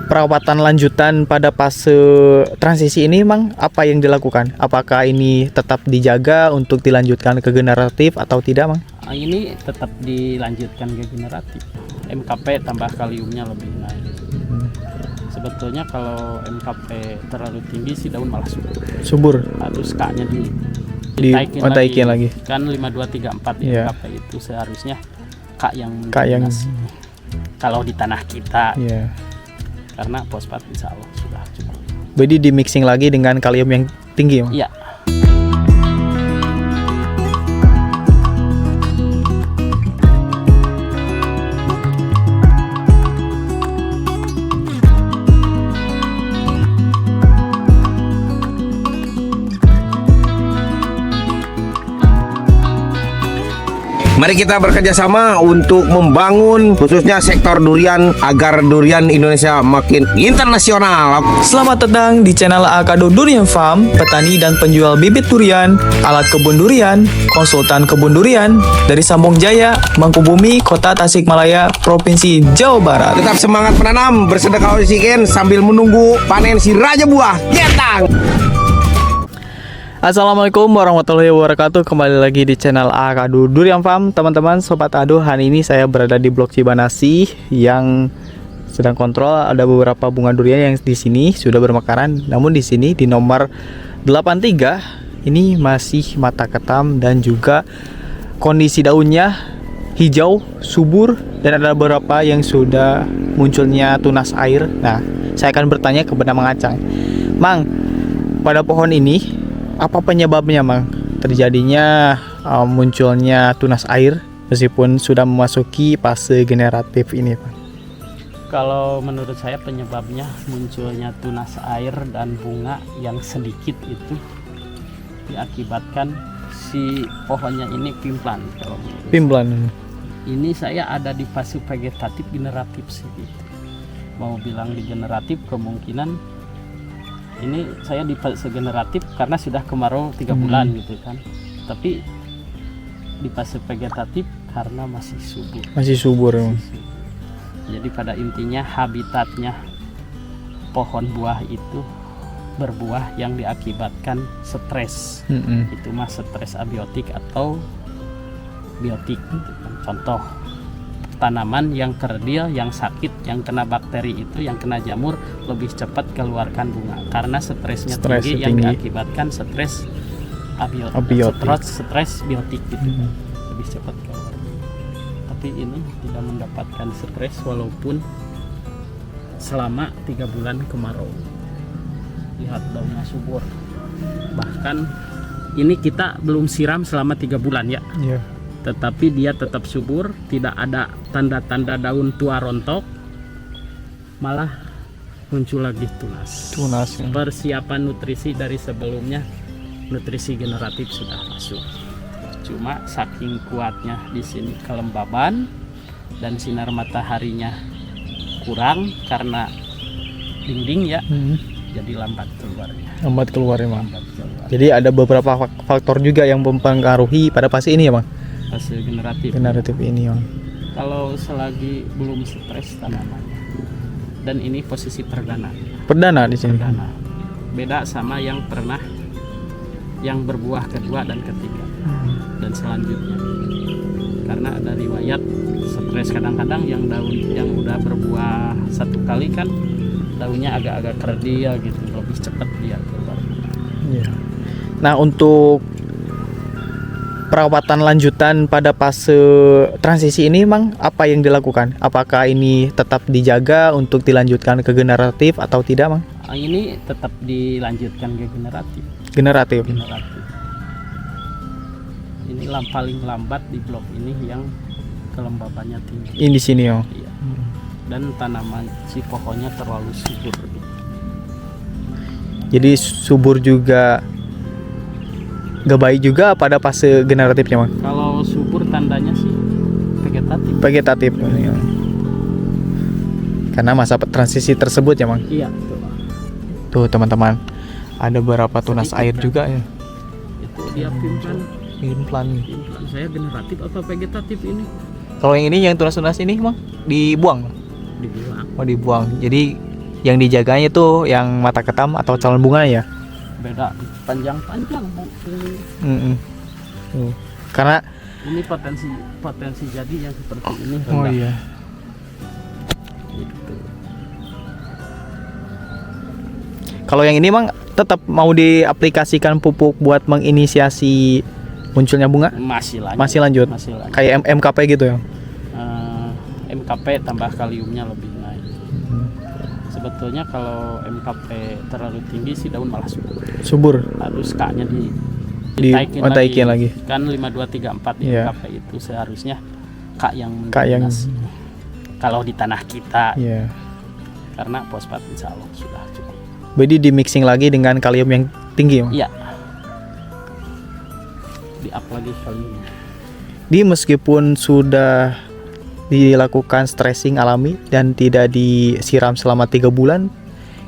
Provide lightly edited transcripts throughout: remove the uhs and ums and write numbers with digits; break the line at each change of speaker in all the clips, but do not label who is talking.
perawatan lanjutan pada fase transisi ini Mang, apa yang dilakukan? Apakah ini tetap dijaga untuk dilanjutkan ke generatif atau tidak Mang?
Ini tetap dilanjutkan ke generatif. MKP tambah kaliumnya lebih naik. Sebetulnya kalau MKP terlalu tinggi sih daun malah
Subur.
Harus K-nya
ditaikin lagi.
Kan 5234
Yeah.
MKP itu seharusnya K yang
Mendominasi.
Kalau di tanah kita.
Yeah.
Karena fosfat insya Allah sudah cukup.
Jadi di mixing lagi dengan kalium yang tinggi Mang?
Iya.
Mari kita bekerja sama untuk membangun khususnya sektor durian agar durian Indonesia makin internasional.
Selamat datang di channel Akado Durian Farm, petani dan penjual bibit durian, alat kebun durian, konsultan kebun durian dari Sambong Jaya, Mangkubumi, Kota Tasikmalaya, Provinsi Jawa Barat.
Tetap semangat menanam, bersedekah oksigen sambil menunggu panen si raja buah. Getang.
Assalamualaikum warahmatullahi wabarakatuh. Kembali lagi di channel Akado Durian Farm, teman-teman sobat Ado. Hari ini saya berada di Blok Cibanasi yang sedang kontrol. Ada beberapa bunga durian yang di sini sudah bermekaran, namun di sini di nomor 83 ini masih mata ketam dan juga kondisi daunnya hijau, subur, dan ada beberapa yang sudah munculnya tunas air. Nah, saya akan bertanya kepada Mang Acang. Mang, pada pohon ini apa penyebabnya Mang terjadinya munculnya tunas air meskipun sudah memasuki fase generatif ini Pak?
Kalau menurut saya penyebabnya munculnya tunas air dan bunga yang sedikit itu diakibatkan si pohonnya ini pimplan. Kalau
Pimplan.
ini saya ada di fase vegetatif generatif sih gitu. Mau bilang di generatif kemungkinan ini saya di fase generatif karena sudah kemarau 3 bulan gitu kan. Tapi di fase vegetatif karena masih subur.
Masih subur.
Jadi pada intinya habitatnya pohon buah itu berbuah yang diakibatkan stres. Itu mah stres abiotik atau biotik gitu kan. Contoh tanaman yang kerdil, yang sakit, yang kena bakteri itu, yang kena jamur lebih cepat keluarkan bunga karena stresnya tinggi yang diakibatkan stres abiotik. Stres biotik gitu. Lebih cepat keluar. Tapi ini tidak mendapatkan stres walaupun selama 3 bulan kemarau. Lihat daunnya subur. Bahkan ini kita belum siram selama 3 bulan ya.
Iya.
Tetapi dia tetap subur, tidak ada tanda-tanda daun tua rontok, malah muncul lagi tunas.
Ya.
Persiapan nutrisi dari sebelumnya, nutrisi generatif sudah masuk. Cuma saking kuatnya di sini kelembaban dan sinar mataharinya kurang karena dinding ya, jadi lambat keluarnya.
Lambat keluar Mang. Jadi ada beberapa faktor juga yang mempengaruhi pada fase ini ya Mang.
Fase generatif
ini Mang.
Kalau selagi belum stres tanamannya, dan ini posisi perdana
di sini.
perdana beda sama yang pernah yang berbuah kedua dan ketiga dan selanjutnya, karena ada riwayat stres kadang-kadang yang daun yang udah berbuah 1 kali kan daunnya agak-agak kerdil gitu, lebih cepat dia keluar.
Nah, untuk perawatan lanjutan pada fase transisi ini Mang, apa yang dilakukan? Apakah ini tetap dijaga untuk dilanjutkan ke generatif atau tidak Mang?
Ini tetap dilanjutkan ke
Generatif.
Ini paling lambat di blok ini yang kelembabannya tinggi.
Ini di sini ya.
Iya. Dan tanaman si pohonnya terlalu subur gitu.
Jadi subur juga gak baik juga pada fase generatifnya Mang?
Kalau subur tandanya sih
Vegetatif. Ya. Karena masa transisi tersebut ya Mang?
Iya.
Tuh teman-teman, ada beberapa tunas air juga ya.
Itu dia pimplan. Saya generatif atau vegetatif ini?
Kalau yang ini yang tunas-tunas ini Mang dibuang?
Dibuang.
Oh dibuang. Jadi yang dijaganya tuh yang mata ketam atau calon bunga ya.
Beda panjang-panjang Bu.
Karena
Ini potensi jadi yang seperti ini rendah.
oh iya.
Gitu.
Kalau yang ini emang tetap mau diaplikasikan pupuk buat menginisiasi munculnya bunga?
Masih lanjut.
Masih lanjut. Kayak MKP gitu ya.
MKP tambah kaliumnya lebih naik. Sebetulnya kalau MKP terlalu tinggi sih daun malah
Subur.
harus K-nya
ditaikin lagi.
Kan 5 2 3 4 di
Iya.
MKP itu seharusnya K yang
K yang
mendominasi. Kalau di tanah kita
iya.
karena fosfat insya Allah sudah cukup.
Jadi di mixing lagi dengan kalium yang tinggi, Bang?
Iya. Di up lagi kaliumnya.
Di meskipun sudah dilakukan stressing alami dan tidak disiram selama 3 bulan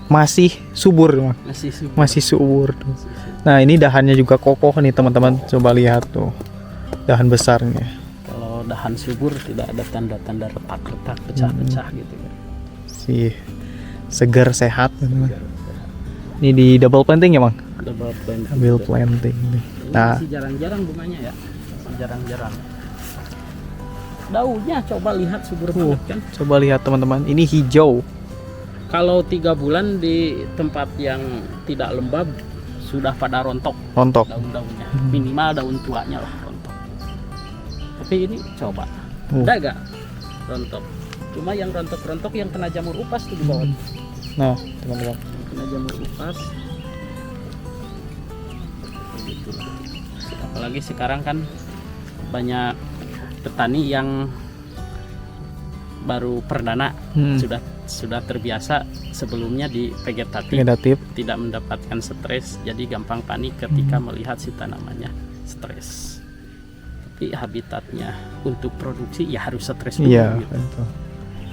masih subur, Bang. Masih subur tuh. Nah, ini dahannya juga kokoh nih, teman-teman. Coba lihat tuh. Dahan besarnya.
Kalau dahan subur tidak ada tanda-tanda retak-retak, pecah-pecah gitu kan.
Sih segar sehat, teman-teman. Ini di double planting ya, Bang?
Double planting.
Double planting nih.
Ini
Nah,
masih jarang-jarang bunganya ya. Masih jarang-jarang. Daunnya coba lihat subur banget kan.
coba lihat teman-teman. Ini hijau.
Kalau 3 bulan di tempat yang tidak lembab sudah pada rontok daun-daunnya. Minimal daun tuanya lah rontok. Tapi ini coba. Ada gak rontok? Cuma yang rontok-rontok yang kena jamur upas tuh di bawah.
Nah, teman-teman.
Kena jamur upas. Begitu. Apalagi sekarang kan banyak petani yang baru perdana sudah terbiasa sebelumnya di vegetatif, tidak mendapatkan stres, jadi gampang panik ketika melihat si tanamannya stres. Tapi habitatnya untuk produksi ya harus stres dulu gitu.
Betul.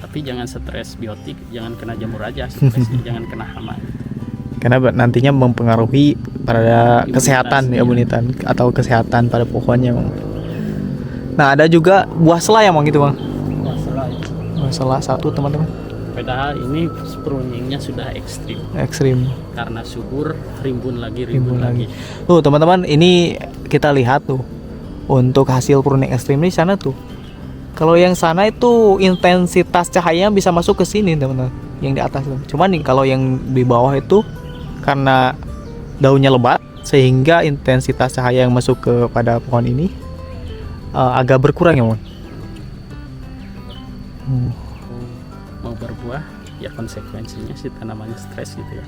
Tapi jangan stres biotik, jangan kena jamur aja, stresnya jangan kena hama.
Karena nantinya mempengaruhi pada kesehatan ya, imunitas atau kesehatan pada pohonnya, Bang. Nah, ada juga buah selai, Bang, gitu, Bang. Buah selai satu, teman-teman.
Padahal ini pruningnya sudah ekstrim karena subur, rimbun lagi.
Tuh, teman-teman, ini kita lihat tuh untuk hasil pruning ekstrim di sana tuh. Kalau yang sana itu intensitas cahaya bisa masuk ke sini, teman-teman. Yang di atas tuh. Cuman nih kalau yang di bawah itu karena daunnya lebat sehingga intensitas cahaya yang masuk kepada pohon ini agak berkurang ya, Bang.
Mau berbuah ya konsekuensinya si tanamannya stres gitu ya,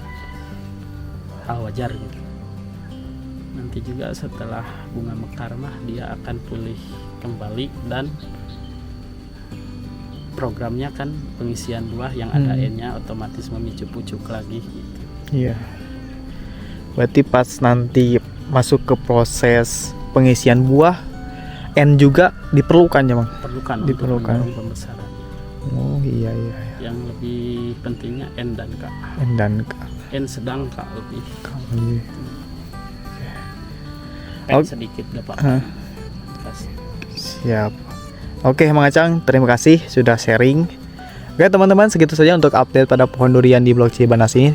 hal wajar gitu. Nanti juga setelah bunga mekar mah dia akan pulih kembali dan programnya kan pengisian buah yang ada N-nya otomatis memicu pucuk lagi gitu.
Iya. Berarti pas nanti masuk ke proses pengisian buah, N juga diperlukan ya, Bang? Diperlukan
untuk pembesaran.
Oh iya.
Yang lebih pentingnya N dan K. N sedang, K lebih. N sedikit gak apa-apa.
Siap. Oke, Mang Acang, terima kasih sudah sharing. Oke, teman-teman, segitu saja untuk update pada pohon durian di Blok Cibanas ini.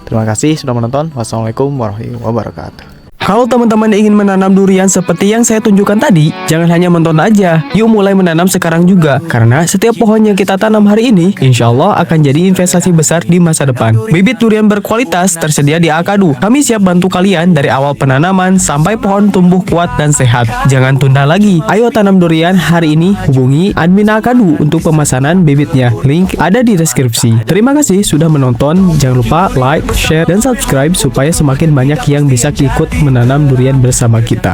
Terima kasih sudah menonton. Wassalamualaikum warahmatullahi wabarakatuh.
Kalau teman-teman ingin menanam durian seperti yang saya tunjukkan tadi, jangan hanya menonton aja. Yuk mulai menanam sekarang juga. Karena setiap pohon yang kita tanam hari ini, insya Allah akan jadi investasi besar di masa depan. Bibit durian berkualitas tersedia di Akadu. Kami siap bantu kalian dari awal penanaman sampai pohon tumbuh kuat dan sehat. Jangan tunda lagi. Ayo tanam durian hari ini. Hubungi admin Akadu untuk pemesanan bibitnya. Link ada di deskripsi. Terima kasih sudah menonton. Jangan lupa like, share, dan subscribe supaya semakin banyak yang bisa ikut menanam durian bersama kita.